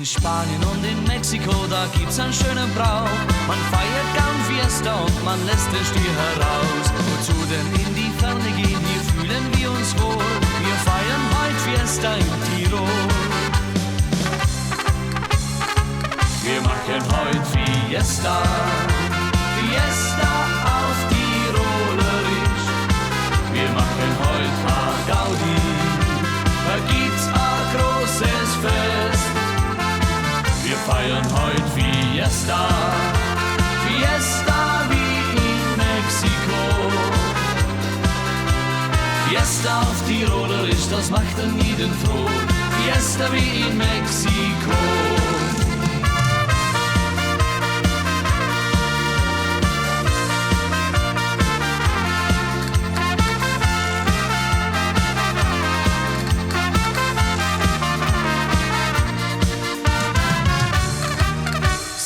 In Spanien und in Mexiko, da gibt's einen schönen Brauch. Man feiert gern Fiesta und man lässt den Stier heraus. Wozu denn in die Ferne gehen, hier fühlen wir uns wohl. Wir feiern heute Fiesta in Tirol. Wir machen heute Fiesta, Fiesta auf Tirolerisch. Wir machen heute a Gaudi, da gibt's a großes Fest. Wir feiern heute Fiesta, Fiesta wie in Mexiko. Fiesta auf Tirolerisch, das macht dann jeden froh. Fiesta wie in Mexiko.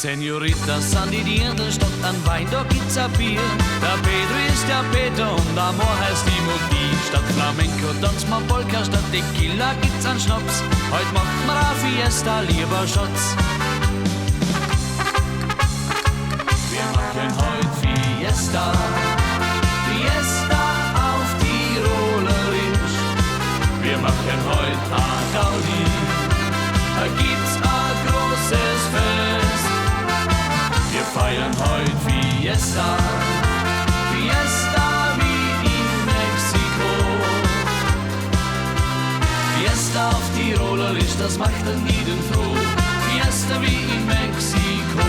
Senoritas an die Dirndl, statt an Wein, da gibt's a Bier. Der Pedro ist der Peter und Amor heißt die Mutti. Statt Flamenco tanzt man Polka, statt Tequila gibt's an Schnaps. Heut macht man a Fiesta, lieber Schatz. Wir machen heut Fiesta, Fiesta auf Tirolerisch. Wir machen heut a Gaudi, da gibt's a großes Fest. Wir feiern heute Fiesta, Fiesta wie in Mexiko. Fiesta auf Tirolerisch, das macht dann jeden froh. Fiesta wie in Mexiko.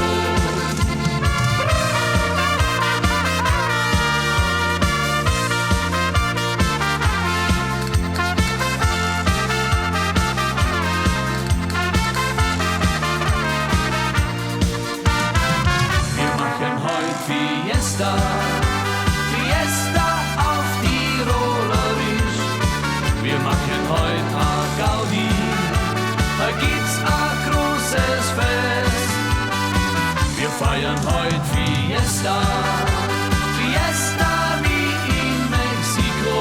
Fiesta, Fiesta auf Tirolerisch. Wir machen heut a Gaudi, da gibt's a großes Fest. Wir feiern heut Fiesta, Fiesta wie in Mexiko.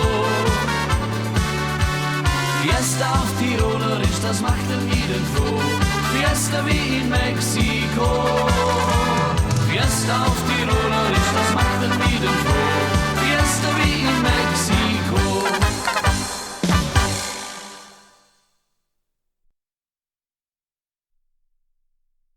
Fiesta auf Tirolerisch, das macht dann jeden froh. Fiesta wie in Mexiko. Fiesta auf Tirol.